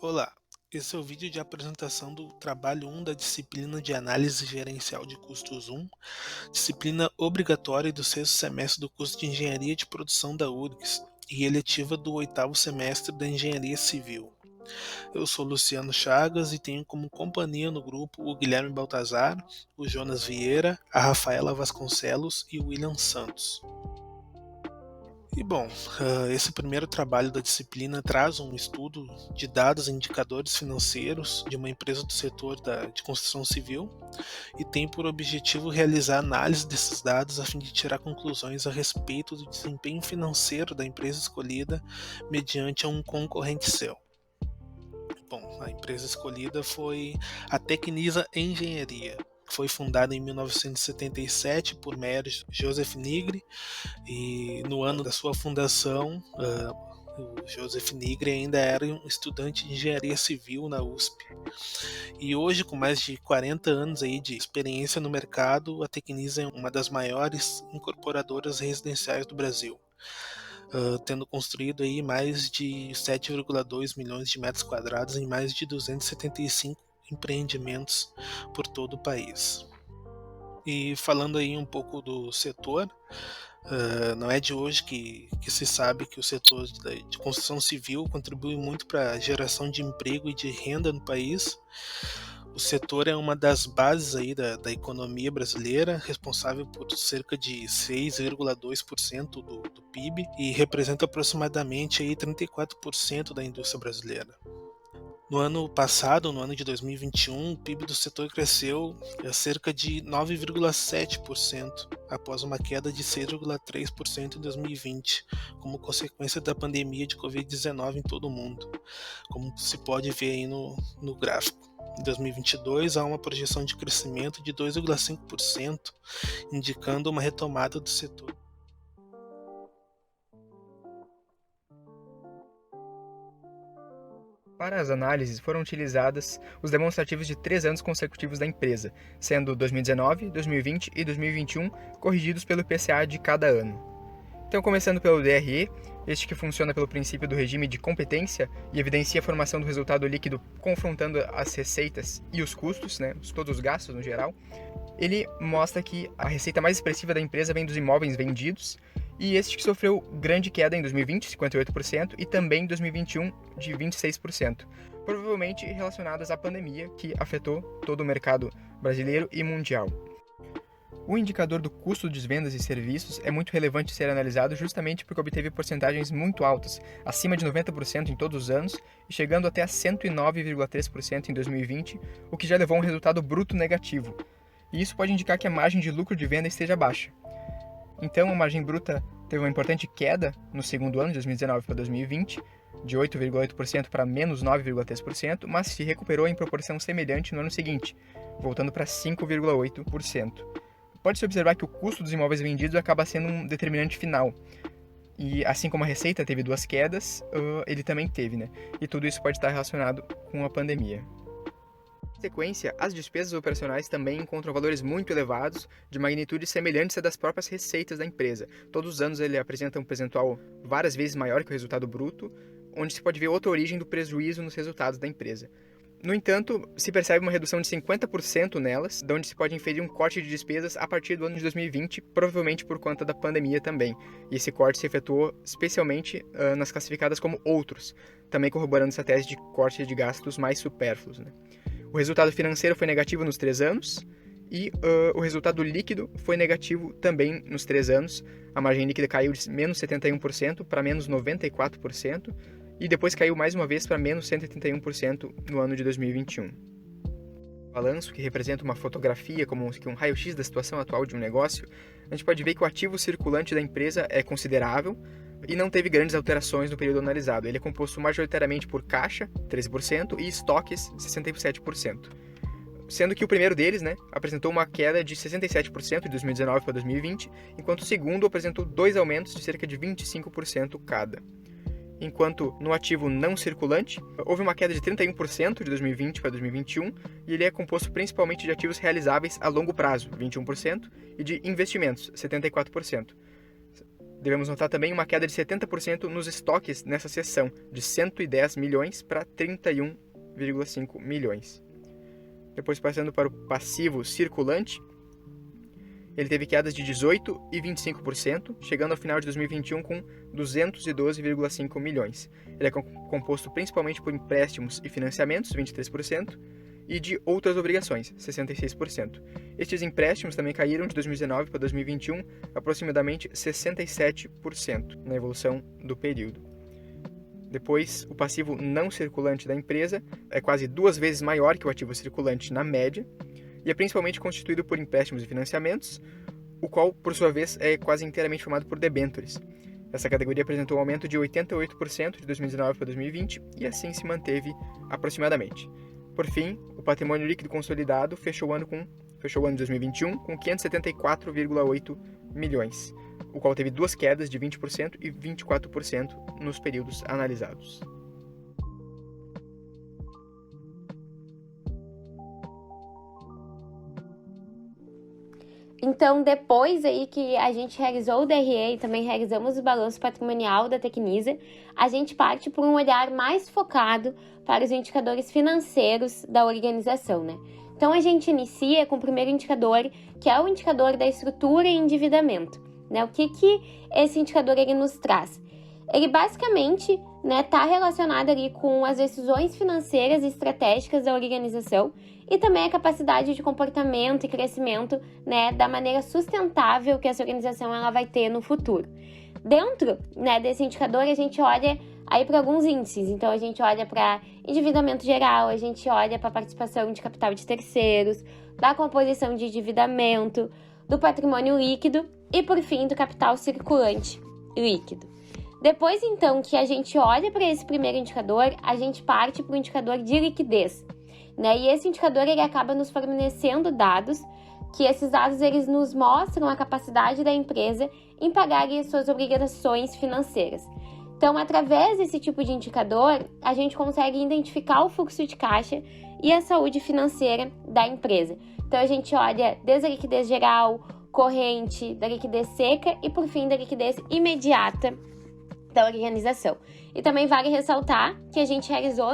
Olá, esse é o vídeo de apresentação do trabalho 1 da disciplina de Análise Gerencial de Custos 1, disciplina obrigatória do sexto semestre do curso de Engenharia de Produção da URGS e eletiva do oitavo semestre da Engenharia Civil. Eu sou Luciano Chagas e tenho como companhia no grupo o Guilherme Baltazar, o Jonas Vieira, a Rafaela Vasconcelos e o William Santos. E bom, esse primeiro trabalho da disciplina traz um estudo de dados e indicadores financeiros de uma empresa do setor de construção civil e tem por objetivo realizar análise desses dados a fim de tirar conclusões a respeito do desempenho financeiro da empresa escolhida mediante um concorrente seu. Bom, a empresa escolhida foi a Tecnisa Engenharia, que foi fundada em 1977 por Meyer Joseph Nigri, e no ano da sua fundação, o Joseph Nigri ainda era um estudante de engenharia civil na USP. E hoje, com mais de 40 anos aí de experiência no mercado, a Tecnisa é uma das maiores incorporadoras residenciais do Brasil, tendo construído aí mais de 7,2 milhões de metros quadrados em mais de 275 empreendimentos por todo o país. E falando aí um pouco do setor, não é de hoje que se sabe que o setor de construção civil contribui muito para a geração de emprego e de renda no país. O setor é uma das bases aí da economia brasileira, responsável por cerca de 6,2% do PIB e representa aproximadamente aí 34% da indústria brasileira. No ano passado, no ano de 2021, o PIB do setor cresceu a cerca de 9,7%, após uma queda de 6,3% em 2020, como consequência da pandemia de Covid-19 em todo o mundo, como se pode ver aí no gráfico. Em 2022, há uma projeção de crescimento de 2,5%, indicando uma retomada do setor. Para as análises, foram utilizadas os demonstrativos de 3 anos consecutivos da empresa, sendo 2019, 2020 e 2021 corrigidos pelo IPCA de cada ano. Então, começando pelo DRE, este que funciona pelo princípio do regime de competência e evidencia a formação do resultado líquido confrontando as receitas e os custos, todos os gastos no geral. Ele mostra que a receita mais expressiva da empresa vem dos imóveis vendidos, e este que sofreu grande queda em 2020, 58%, e também em 2021, de 26%, provavelmente relacionadas à pandemia que afetou todo o mercado brasileiro e mundial. O indicador do custo de vendas e serviços é muito relevante ser analisado justamente porque obteve porcentagens muito altas, acima de 90% em todos os anos e chegando até a 109,3% em 2020, o que já levou a um resultado bruto negativo. E isso pode indicar que a margem de lucro de venda esteja baixa. Então, a margem bruta teve uma importante queda no segundo ano, de 2019 para 2020, de 8,8% para menos 9,3%, mas se recuperou em proporção semelhante no ano seguinte, voltando para 5,8%. Pode-se observar que o custo dos imóveis vendidos acaba sendo um determinante final. E assim como a receita teve duas quedas, ele também teve, E tudo isso pode estar relacionado com a pandemia. Em sequência, as despesas operacionais também encontram valores muito elevados, de magnitude semelhantes à das próprias receitas da empresa. Todos os anos ele apresenta um percentual várias vezes maior que o resultado bruto, onde se pode ver outra origem do prejuízo nos resultados da empresa. No entanto, se percebe uma redução de 50% nelas, de onde se pode inferir um corte de despesas a partir do ano de 2020, provavelmente por conta da pandemia também. E esse corte se efetuou especialmente nas classificadas como outros, também corroborando essa tese de corte de gastos mais supérfluos. O resultado financeiro foi negativo nos 3 anos e o resultado líquido foi negativo também nos 3 anos. A margem líquida caiu de menos 71% para menos 94%. E depois caiu mais uma vez para menos 181% no ano de 2021. O balanço, que representa uma fotografia como um raio-x da situação atual de um negócio, a gente pode ver que o ativo circulante da empresa é considerável e não teve grandes alterações no período analisado. Ele é composto majoritariamente por caixa, 13%, e estoques, 67%. Sendo que o primeiro deles apresentou uma queda de 67% de 2019 para 2020, enquanto o segundo apresentou 2 aumentos de cerca de 25% cada. Enquanto no ativo não circulante, houve uma queda de 31% de 2020 para 2021, e ele é composto principalmente de ativos realizáveis a longo prazo, 21%, e de investimentos, 74%. Devemos notar também uma queda de 70% nos estoques nessa seção, de 110 milhões para 31,5 milhões. Depois, passando para o passivo circulante, ele teve quedas de 18% e 25%, chegando ao final de 2021 com 212,5 milhões. Ele é composto principalmente por empréstimos e financiamentos, 23%, e de outras obrigações, 66%. Estes empréstimos também caíram de 2019 para 2021 aproximadamente 67% na evolução do período. Depois, o passivo não circulante da empresa é quase 2 vezes maior que o ativo circulante na média e é principalmente constituído por empréstimos e financiamentos, o qual, por sua vez, é quase inteiramente formado por debêntures. Essa categoria apresentou um aumento de 88% de 2019 para 2020 e assim se manteve aproximadamente. Por fim, o patrimônio líquido consolidado fechou o ano de 2021 com 574,8 milhões, o qual teve 2 quedas de 20% e 24% nos períodos analisados. Então, depois aí que a gente realizou o DRE e também realizamos o balanço patrimonial da Tecnisa, a gente parte por um olhar mais focado para os indicadores financeiros da organização, né? Então, a gente inicia com o primeiro indicador, que é o indicador da estrutura e endividamento, né? O que esse indicador ele nos traz? Ele basicamente está relacionado ali com as decisões financeiras e estratégicas da organização e também a capacidade de comportamento e crescimento, da maneira sustentável que essa organização ela vai ter no futuro. Dentro, desse indicador, a gente olha aí para alguns índices. Então, a gente olha para endividamento geral, a gente olha para a participação de capital de terceiros, da composição de endividamento, do patrimônio líquido e, por fim, do capital circulante líquido. Depois, então, que a gente olha para esse primeiro indicador, a gente parte para o indicador de liquidez, E esse indicador ele acaba nos fornecendo dados, que esses dados eles nos mostram a capacidade da empresa em pagar as suas obrigações financeiras. Então, através desse tipo de indicador, a gente consegue identificar o fluxo de caixa e a saúde financeira da empresa. Então, a gente olha desde a liquidez geral, corrente, da liquidez seca e, por fim, da liquidez imediata da organização. E também vale ressaltar que a gente realizou,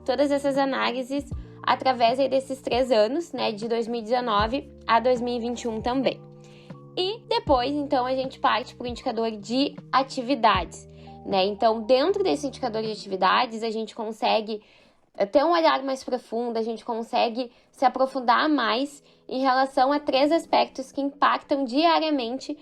todas essas análises através desses 3 anos, de 2019 a 2021 também. E depois, então, a gente parte para o indicador de atividades, Então, dentro desse indicador de atividades, a gente consegue ter um olhar mais profundo, a gente consegue se aprofundar mais em relação a 3 aspectos que impactam diariamente,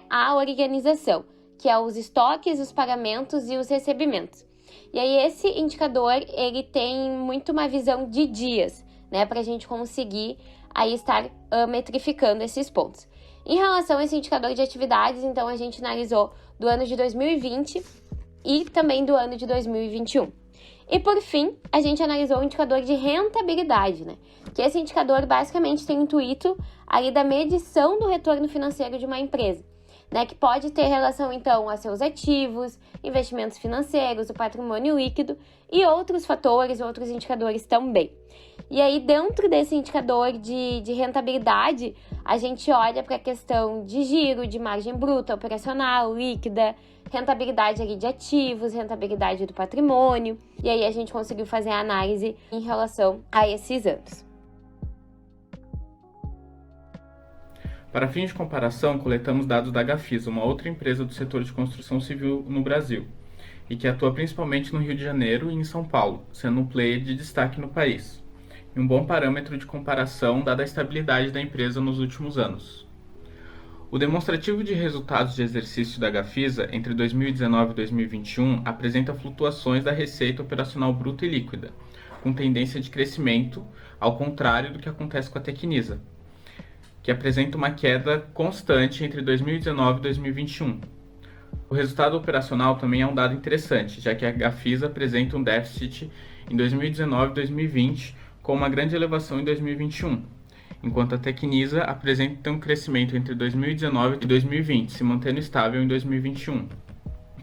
a organização, que é os estoques, os pagamentos e os recebimentos. E aí esse indicador, ele tem muito uma visão de dias, para a gente conseguir aí estar metrificando esses pontos. Em relação a esse indicador de atividades, então a gente analisou do ano de 2020 e também do ano de 2021. E por fim, a gente analisou o indicador de rentabilidade, Que esse indicador basicamente tem o intuito ali da medição do retorno financeiro de uma empresa, que pode ter relação, então, a seus ativos, investimentos financeiros, o patrimônio líquido e outros fatores, outros indicadores também. E aí, dentro desse indicador de rentabilidade, a gente olha para a questão de giro, de margem bruta, operacional, líquida, rentabilidade ali de ativos, rentabilidade do patrimônio, e aí a gente conseguiu fazer a análise em relação a esses anos. Para fins de comparação, coletamos dados da Gafisa, uma outra empresa do setor de construção civil no Brasil, e que atua principalmente no Rio de Janeiro e em São Paulo, sendo um player de destaque no país, e um bom parâmetro de comparação dada a estabilidade da empresa nos últimos anos. O demonstrativo de resultados de exercício da Gafisa entre 2019 e 2021 apresenta flutuações da receita operacional bruta e líquida, com tendência de crescimento, ao contrário do que acontece com a Tecnisa, que apresenta uma queda constante entre 2019 e 2021. O resultado operacional também é um dado interessante, já que a Gafisa apresenta um déficit em 2019 e 2020, com uma grande elevação em 2021, enquanto a Tecnisa apresenta um crescimento entre 2019 e 2020, se mantendo estável em 2021.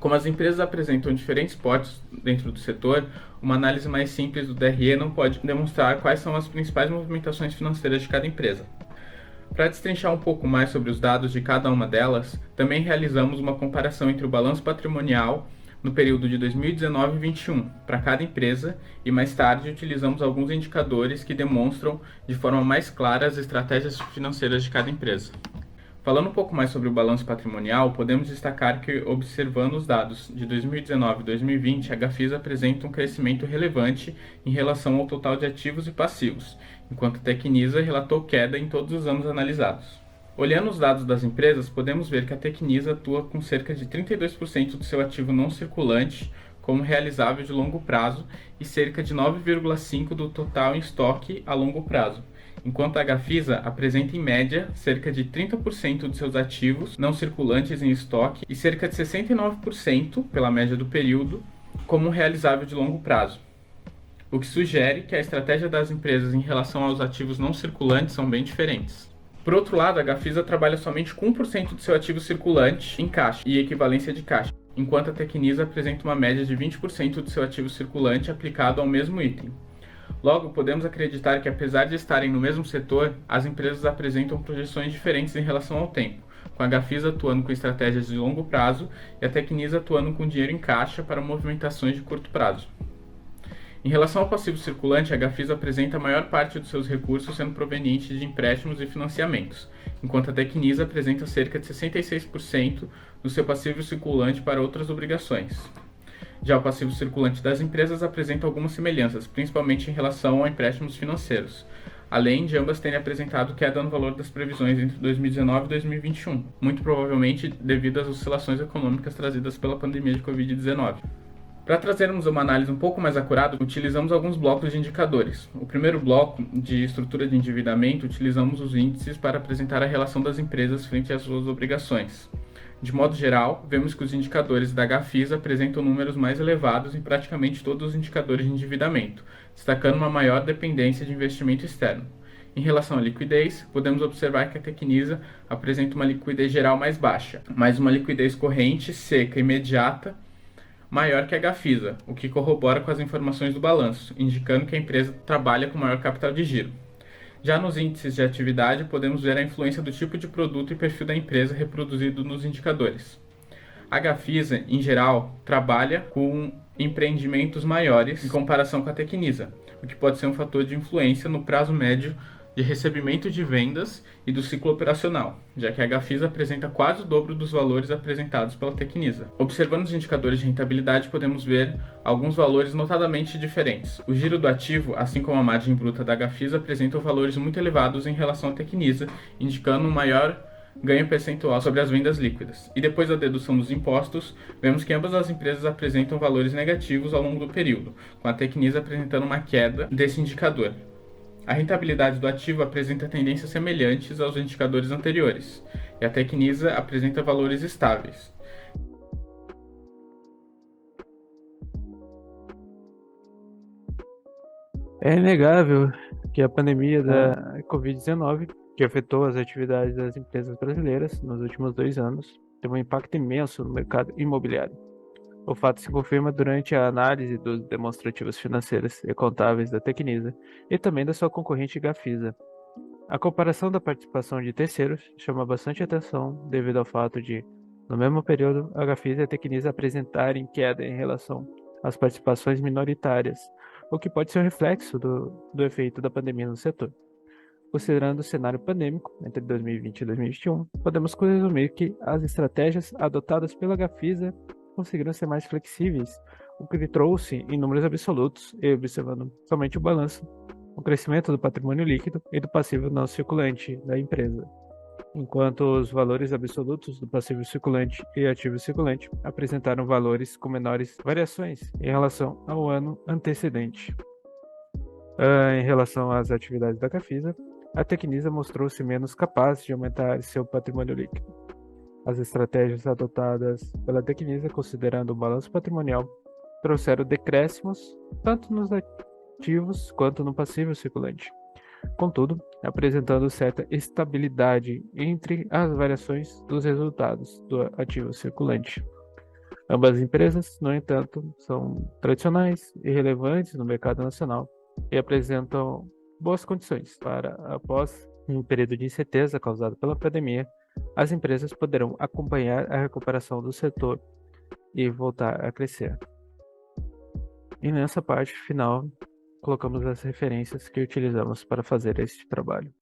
Como as empresas apresentam diferentes potes dentro do setor, uma análise mais simples do DRE não pode demonstrar quais são as principais movimentações financeiras de cada empresa. Para destrinchar um pouco mais sobre os dados de cada uma delas, também realizamos uma comparação entre o balanço patrimonial no período de 2019 e 2021 para cada empresa e mais tarde utilizamos alguns indicadores que demonstram de forma mais clara as estratégias financeiras de cada empresa. Falando um pouco mais sobre o balanço patrimonial, podemos destacar que, observando os dados de 2019 e 2020, a Gafisa apresenta um crescimento relevante em relação ao total de ativos e passivos, enquanto a Tecnisa relatou queda em todos os anos analisados. Olhando os dados das empresas, podemos ver que a Tecnisa atua com cerca de 32% do seu ativo não circulante como realizável de longo prazo e cerca de 9,5% do total em estoque a longo prazo, enquanto a Gafisa apresenta em média cerca de 30% de seus ativos não circulantes em estoque e cerca de 69%, pela média do período, como realizável de longo prazo, o que sugere que a estratégia das empresas em relação aos ativos não circulantes são bem diferentes. Por outro lado, a Gafisa trabalha somente com 1% do seu ativo circulante em caixa e equivalência de caixa, enquanto a Tecnisa apresenta uma média de 20% do seu ativo circulante aplicado ao mesmo item. Logo, podemos acreditar que, apesar de estarem no mesmo setor, as empresas apresentam projeções diferentes em relação ao tempo, com a Gafisa atuando com estratégias de longo prazo e a Tecnisa atuando com dinheiro em caixa para movimentações de curto prazo. Em relação ao passivo circulante, a Gafisa apresenta a maior parte dos seus recursos sendo provenientes de empréstimos e financiamentos, enquanto a Tecnisa apresenta cerca de 66% do seu passivo circulante para outras obrigações. Já o passivo circulante das empresas apresenta algumas semelhanças, principalmente em relação a empréstimos financeiros, além de ambas terem apresentado queda no valor das previsões entre 2019 e 2021, muito provavelmente devido às oscilações econômicas trazidas pela pandemia de Covid-19. Para trazermos uma análise um pouco mais acurada, utilizamos alguns blocos de indicadores. O primeiro bloco, de estrutura de endividamento, utilizamos os índices para apresentar a relação das empresas frente às suas obrigações. De modo geral, vemos que os indicadores da Gafisa apresentam números mais elevados em praticamente todos os indicadores de endividamento, destacando uma maior dependência de investimento externo. Em relação à liquidez, podemos observar que a Tecnisa apresenta uma liquidez geral mais baixa, mas uma liquidez corrente, seca e imediata maior que a Gafisa, o que corrobora com as informações do balanço, indicando que a empresa trabalha com maior capital de giro. Já nos índices de atividade, podemos ver a influência do tipo de produto e perfil da empresa reproduzido nos indicadores. A Gafisa, em geral, trabalha com empreendimentos maiores em comparação com a Tecnisa, o que pode ser um fator de influência no prazo médio de recebimento de vendas e do ciclo operacional, já que a Gafisa apresenta quase o dobro dos valores apresentados pela Tecnisa. Observando os indicadores de rentabilidade, podemos ver alguns valores notadamente diferentes. O giro do ativo, assim como a margem bruta da Gafisa, apresentam valores muito elevados em relação à Tecnisa, indicando um maior ganho percentual sobre as vendas líquidas. E depois da dedução dos impostos, vemos que ambas as empresas apresentam valores negativos ao longo do período, com a Tecnisa apresentando uma queda desse indicador. A rentabilidade do ativo apresenta tendências semelhantes aos indicadores anteriores, e a Tecnisa apresenta valores estáveis. É inegável que a pandemia da Covid-19, que afetou as atividades das empresas brasileiras nos últimos 2 anos, teve um impacto imenso no mercado imobiliário. O fato se confirma durante a análise dos demonstrativos financeiros e contábeis da Tecnisa e também da sua concorrente Gafisa. A comparação da participação de terceiros chama bastante atenção devido ao fato de, no mesmo período, a Gafisa e a Tecnisa apresentarem queda em relação às participações minoritárias, o que pode ser um reflexo do efeito da pandemia no setor. Considerando o cenário pandêmico entre 2020 e 2021, podemos resumir que as estratégias adotadas pela Gafisa conseguiram ser mais flexíveis, o que lhe trouxe em números absolutos, e observando somente o balanço, o crescimento do patrimônio líquido e do passivo não circulante da empresa, enquanto os valores absolutos do passivo circulante e ativo circulante apresentaram valores com menores variações em relação ao ano antecedente. Em relação às atividades da Gafisa, a Tecnisa mostrou-se menos capaz de aumentar seu patrimônio líquido. As estratégias adotadas pela Tecnisa, considerando o balanço patrimonial, trouxeram decréscimos tanto nos ativos quanto no passivo circulante. Contudo, apresentando certa estabilidade entre as variações dos resultados do ativo circulante. Ambas as empresas, no entanto, são tradicionais e relevantes no mercado nacional e apresentam boas condições para, após Em um período de incerteza causado pela pandemia, as empresas poderão acompanhar a recuperação do setor e voltar a crescer. E nessa parte final, colocamos as referências que utilizamos para fazer este trabalho.